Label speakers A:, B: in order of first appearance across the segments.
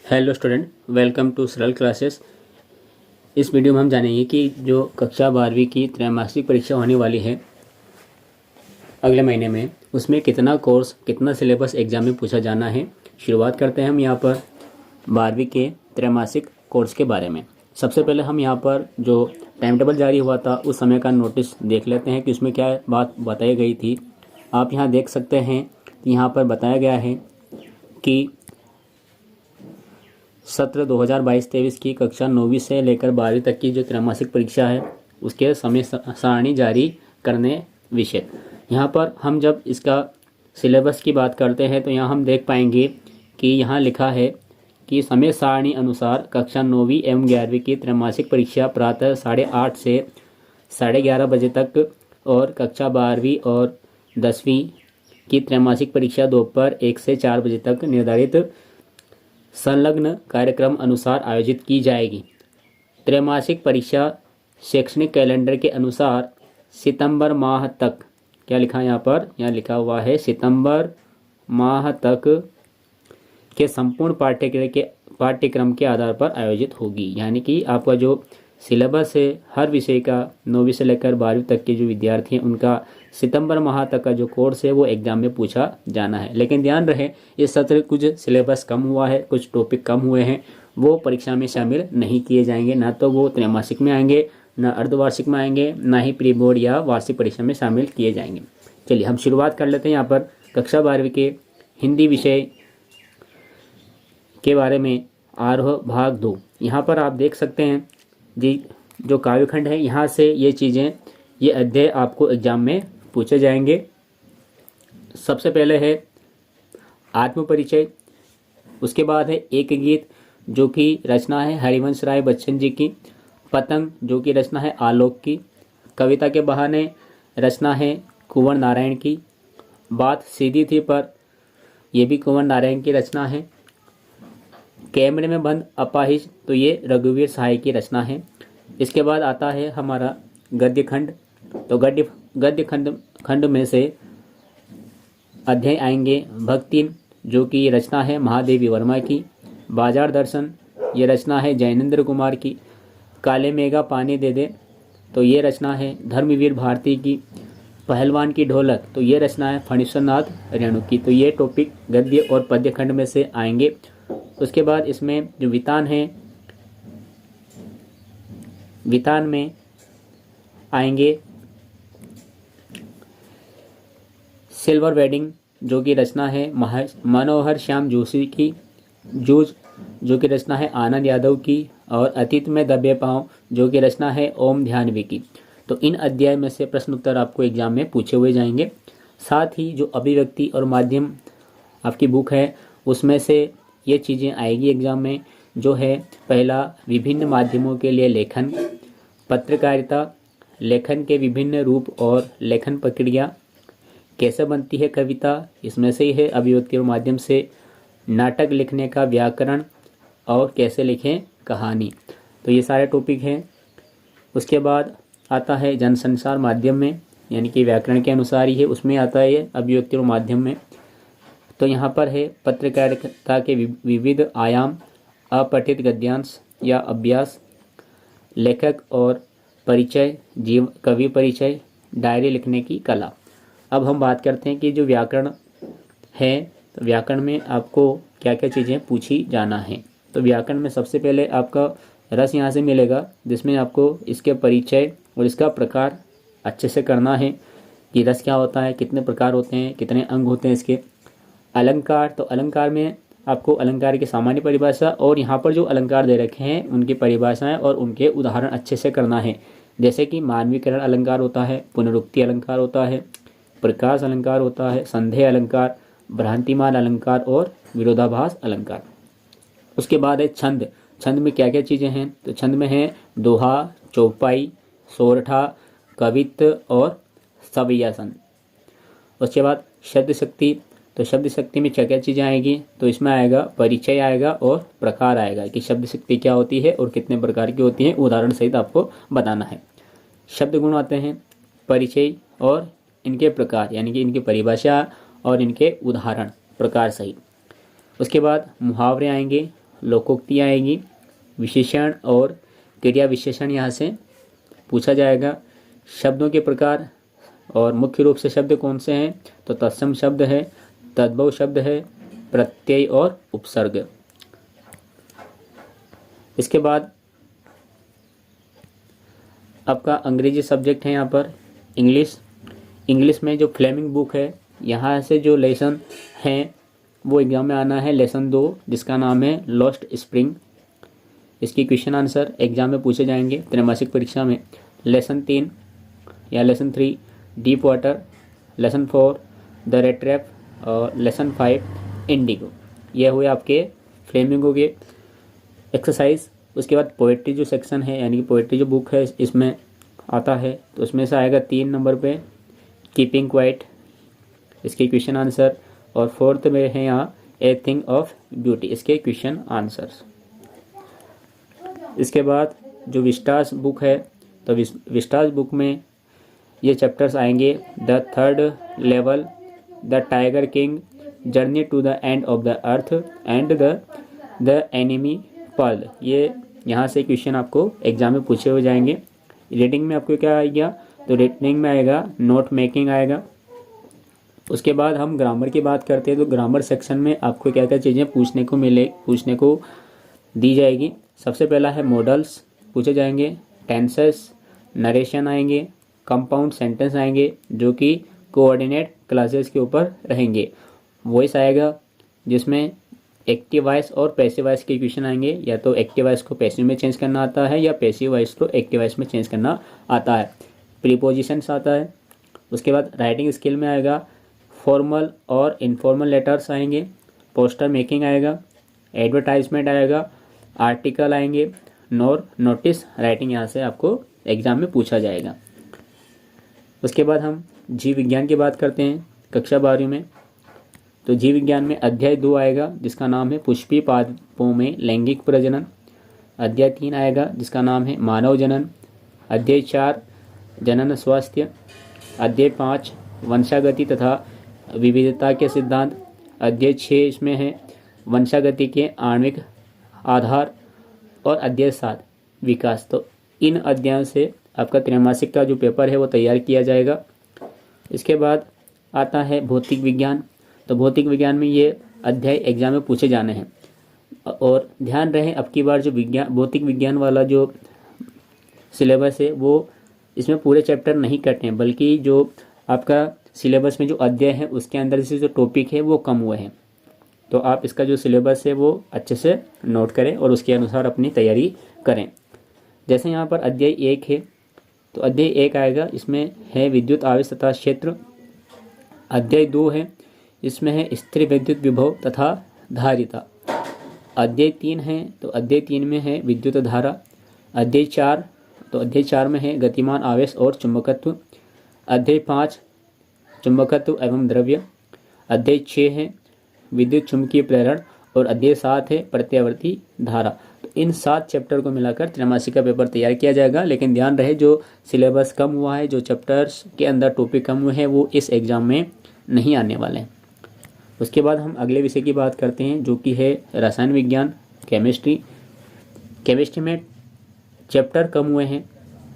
A: Hello student, welcome to सरल classes. इस video में हम जानेंगे कि जो कक्षा 12वीं की त्रैमासिक परीक्षा होने वाली है अगले महीने में, उसमें कितना कोर्स, कितना सिलेबस एग्जाम में पूछा जाना है। शुरुआत करते हैं हम यहाँ पर 12वीं के त्रैमासिक कोर्स के बारे में। सबसे पहले हम यहाँ पर जो टाइम टेबल जारी हुआ था उस समय का नोटिस देख लेते हैं कि उसमें क्या बात बताई गई थी। आप यहाँ देख सकते हैं कि यहाँ पर बताया गया है कि सत्र 2022-23 की कक्षा 9वीं से लेकर 12वीं तक की जो त्रैमासिक परीक्षा है उसके समय सारणी जारी करने विषय। यहाँ पर हम जब इसका सिलेबस की बात करते हैं तो यहाँ हम देख पाएंगे कि यहाँ लिखा है कि समय सारणी अनुसार कक्षा 9वीं एवं 11वीं की त्रैमासिक परीक्षा प्रातः 8:30 से 11:30 बजे तक और कक्षा 12वीं और 10वीं की त्रैमासिक परीक्षा दोपहर 1 से 4 बजे तक निर्धारित संलग्न कार्यक्रम अनुसार आयोजित की जाएगी। त्रैमासिक परीक्षा शैक्षणिक कैलेंडर के अनुसार सितंबर माह तक, क्या लिखा है यहाँ पर, यहाँ लिखा हुआ है सितंबर माह तक के संपूर्ण पाठ्यक्रम के आधार पर आयोजित होगी। यानी कि आपका जो सिलेबस है हर विषय का 9वीं से लेकर 12वीं तक के जो विद्यार्थी हैं उनका सितंबर माह तक का जो कोर्स है वो एग्जाम में पूछा जाना है। लेकिन ध्यान रहे इस सत्र कुछ सिलेबस कम हुआ है, कुछ टॉपिक कम हुए हैं, वो परीक्षा में शामिल नहीं किए जाएंगे। ना तो वो त्रैमासिक में आएंगे, ना अर्धवार्षिक में आएंगे, ना ही प्री बोर्ड या वार्षिक परीक्षा में शामिल किए जाएंगे। चलिए हम शुरुआत कर लेते हैं यहाँ पर कक्षा 12वीं के हिंदी विषय के बारे में। आरोह भाग 2, यहाँ पर आप देख सकते हैं जी जो काव्यखंड है यहाँ से ये चीज़ें, ये अध्याय आपको एग्जाम में पूछे जाएंगे। सबसे पहले है आत्म परिचय, उसके बाद है एक गीत जो कि रचना है हरिवंश राय बच्चन जी की, पतंग जो कि रचना है आलोक की, कविता के बहाने रचना है कुंवर नारायण की, बात सीधी थी पर यह भी कुंवर नारायण की रचना है, कैमरे में बंद अपाहिज तो ये रघुवीर सहाय की रचना है। इसके बाद आता है हमारा गद्य खंड, तो गद्य खंड में से अध्याय आएंगे भक्ति जो कि रचना है महादेवी वर्मा की, बाजार दर्शन ये रचना है जैनेन्द्र कुमार की, काले मेघा पानी दे दे तो ये रचना है धर्मवीर भारती की, पहलवान की ढोलक तो ये रचना है फणीश्वरनाथ रेणु की। तो ये टॉपिक गद्य और पद्य खंड में से आएंगे। उसके बाद इसमें जो वितान है, वितान में आएंगे सिल्वर वेडिंग जो कि रचना है मनोहर श्याम जोशी की, जूझ जो कि रचना है आनंद यादव की, और अतीत में दबे पांव जो कि रचना है ओम ध्यानवी की। तो इन अध्याय में से प्रश्न उत्तर आपको एग्जाम में पूछे हुए जाएंगे। साथ ही जो अभिव्यक्ति और माध्यम आपकी बुक है उसमें से ये चीज़ें आएगी एग्जाम में, जो है पहला विभिन्न माध्यमों के लिए लेखन, पत्रकारिता, लेखन के विभिन्न रूप और लेखन प्रक्रिया, कैसे बनती है कविता, इसमें से ही है अभिव्यक्ति और माध्यम से नाटक लिखने का व्याकरण, और कैसे लिखें कहानी। तो ये सारे टॉपिक हैं। उसके बाद आता है जनसंचार माध्यम में, यानी कि व्याकरण के अनुसार ही है, उसमें आता है ये अभिव्यक्ति और माध्यम में। तो यहाँ पर है पत्रकारिता के विविध आयाम, अपठित गद्यांश या अभ्यास, लेखक और परिचय, जीव कवि परिचय, डायरी लिखने की कला। अब हम बात करते हैं कि जो व्याकरण है तो व्याकरण में आपको क्या क्या चीज़ें पूछी जाना है। तो व्याकरण में सबसे पहले आपका रस यहाँ से मिलेगा, जिसमें आपको इसके परिचय और इसका प्रकार अच्छे से करना है कि रस क्या होता है, कितने प्रकार होते हैं, कितने अंग होते हैं इसके। अलंकार, तो अलंकार में आपको अलंकार की सामान्य परिभाषा और यहाँ पर जो अलंकार दे रखे हैं उनकी परिभाषाएं और उनके उदाहरण अच्छे से करना है। जैसे कि मानवीकरण अलंकार होता है, पुनरुक्ति अलंकार होता है, प्रकाश अलंकार होता है, संदेह अलंकार, भ्रांतिमान अलंकार और विरोधाभास अलंकार। उसके बाद है छंद। छंद में क्या क्या चीज़ें हैं, तो छंद में है दोहा, चौपाई, सोरठा, कवित्व और सवैयासन। उसके बाद शब्द शक्ति, तो शब्द शक्ति में क्या क्या चीज़ें आएगी, तो इसमें आएगा परिचय आएगा और प्रकार आएगा कि शब्द शक्ति क्या होती है और कितने प्रकार की होती है, उदाहरण सहित आपको बताना है। शब्द गुण आते हैं, परिचय और इनके प्रकार, यानी कि इनकी परिभाषा और इनके उदाहरण प्रकार सहित। उसके बाद मुहावरे आएंगे, लोकोक्ति आएगी, विशेषण और क्रिया विशेषण यहाँ से पूछा जाएगा। शब्दों के प्रकार और मुख्य रूप से शब्द कौन से हैं, तो तत्सम शब्द है, तद्भव शब्द है, प्रत्यय और उपसर्ग। इसके बाद आपका अंग्रेजी सब्जेक्ट है यहाँ पर इंग्लिश में जो फ्लेमिंग बुक है, यहाँ से जो लेसन हैं वो एग्जाम में आना है लेसन 2, जिसका नाम है लॉस्ट स्प्रिंग। इसकी क्वेश्चन आंसर एग्जाम में पूछे जाएंगे त्रैमासिक परीक्षा में। लेसन 3 या lesson 3 deep water, lesson 4 the red trap और लेसन 5 इंडिगो। ये हुए आपके फ्लेमिंगो के एक्सरसाइज। उसके बाद पोएट्री जो सेक्शन है यानी कि पोएट्री जो बुक है इसमें आता है, तो उसमें से आएगा 3 नंबर पे कीपिंग क्वाइट, इसके क्वेश्चन आंसर। और 4th में है यहाँ ए थिंग ऑफ ब्यूटी, इसके क्वेश्चन आंसर्स। इसके बाद जो विस्टास बुक है, तो विस्टास बुक में ये चैप्टर्स आएंगे the third level, the tiger king, journey to the end of the earth and the enemy pearl. ये यहाँ से क्वेश्चन आपको एग्जाम में पूछे हुए जाएंगे। रीडिंग में आपको क्या आएगा, तो रीडिंग में आएगा नोट मेकिंग आएगा। उसके बाद हम ग्रामर की बात करते हैं, तो ग्रामर सेक्शन में आपको क्या क्या चीज़ें पूछने को दी जाएगी। सबसे पहला है मॉडल्स पूछे जाएंगे, टेंसेस, नरेशन आएंगे, कंपाउंड सेंटेंस आएंगे जो कि कोऑर्डिनेट क्लासेस के ऊपर रहेंगे। वॉइस आएगा जिसमें एक्टिव वॉइस और पैसिव वॉइस के क्वेश्चन आएंगे, या तो एक्टिव वॉइस को पैसिव में चेंज करना आता है या पैसिव वॉइस को एक्टिव वॉइस में चेंज करना आता है। प्रीपोजिशंस आता है। उसके बाद राइटिंग स्किल में आएगा फॉर्मल और इनफॉर्मल लेटर्स आएंगे, पोस्टर मेकिंग आएगा, एडवर्टाइजमेंट आएगा, आर्टिकल आएंगे, नोटिस राइटिंग यहाँ से आपको एग्जाम में पूछा जाएगा। उसके बाद हम जीव विज्ञान की बात करते हैं कक्षा 12 में, तो जीव विज्ञान में अध्याय 2 आएगा जिसका नाम है पुष्पी पादपों में लैंगिक प्रजनन। अध्याय 3 आएगा जिसका नाम है मानव जनन। अध्याय 4 जनन स्वास्थ्य। अध्याय 5 वंशागति तथा विविधता के सिद्धांत। अध्याय 6 इसमें है वंशागति के आणविक आधार। और अध्याय 7 विकास। तो इन अध्यायों से आपका त्रैमासिक का जो पेपर है वो तैयार किया जाएगा। इसके बाद आता है भौतिक विज्ञान, तो भौतिक विज्ञान में ये अध्याय एग्जाम में पूछे जाने हैं। और ध्यान रहे अब की बार जो भौतिक विज्ञान वाला जो सिलेबस है वो इसमें पूरे चैप्टर नहीं कटे हैं, बल्कि जो आपका सिलेबस में जो अध्याय है उसके अंदर से जो टॉपिक है वो कम हुए हैं। तो आप इसका जो सिलेबस है वो अच्छे से नोट करें और उसके अनुसार अपनी तैयारी करें। जैसे यहाँ पर अध्याय 1 है, तो अध्याय 1 आएगा, इसमें है विद्युत आवेश तथा क्षेत्र। अध्याय 2 है, इसमें है स्थिर विद्युत विभव तथा धारिता। अध्याय 3 है, तो अध्याय 3 में है विद्युत धारा। अध्याय 4, तो अध्याय 4 में है गतिमान आवेश और चुंबकत्व। अध्याय 5 चुंबकत्व एवं द्रव्य। अध्याय 6 है विद्युत चुंबकीय प्रेरण। और अध्याय 7 है प्रत्यावर्ती धारा। तो इन 7 चैप्टर को मिलाकर त्रैमासिक का पेपर तैयार किया जाएगा। लेकिन ध्यान रहे जो सिलेबस कम हुआ है, जो चैप्टर्स के अंदर टॉपिक कम हुए हैं वो इस एग्ज़ाम में नहीं आने वाले हैं। उसके बाद हम अगले विषय की बात करते हैं जो कि है रसायन विज्ञान, केमिस्ट्री। केमिस्ट्री में चैप्टर कम हुए हैं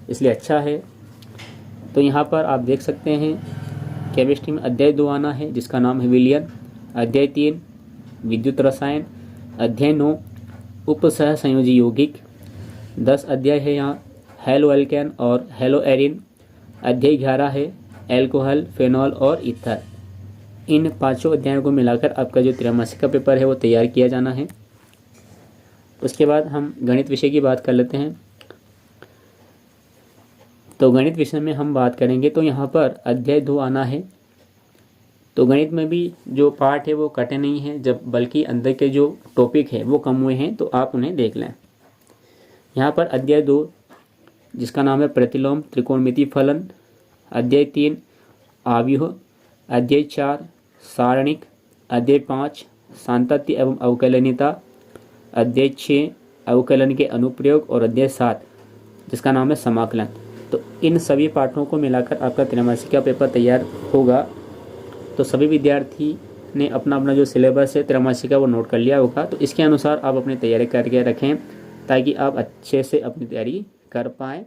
A: इसलिए अच्छा है। तो यहाँ पर आप देख सकते हैं केमिस्ट्री में अध्याय 2 आना है जिसका नाम है विलयन। अध्याय 3 विद्युत रसायन। अध्याय 9 उपसह संयोजी यौगिक। 10 अध्याय है यहाँ हेलो एल्केन और हेलो एरिन। अध्याय 11 है एल्कोहल, फेनॉल और ईथर। इन 5 अध्यायों को मिलाकर आपका जो त्रैमासिक का पेपर है वो तैयार किया जाना है। उसके बाद हम गणित विषय की बात कर लेते हैं। तो गणित विषय में हम बात करेंगे तो यहाँ पर अध्याय 2 आना है। तो गणित में भी जो पार्ट है वो कटे नहीं है, जब बल्कि अंदर के जो टॉपिक है वो कम हुए हैं, तो आप उन्हें देख लें। यहाँ पर अध्याय 2 जिसका नाम है प्रतिलोम त्रिकोणमिति फलन। अध्याय 3 आव्यूह। अध्याय 4 सारणिक। अध्याय 5 सांतत्य एवं अवकलनीयता। अध्याय 6 अवकलन के अनुप्रयोग। और अध्याय 7 जिसका नाम है समाकलन। तो इन सभी पाठों को मिलाकर आपका त्रैमासिक का पेपर तैयार होगा। तो सभी विद्यार्थी ने अपना अपना जो सिलेबस है त्रैमासिक का वो नोट कर लिया होगा, तो इसके अनुसार आप अपनी तैयारी करके रखें ताकि आप अच्छे से अपनी तैयारी कर पाएँ।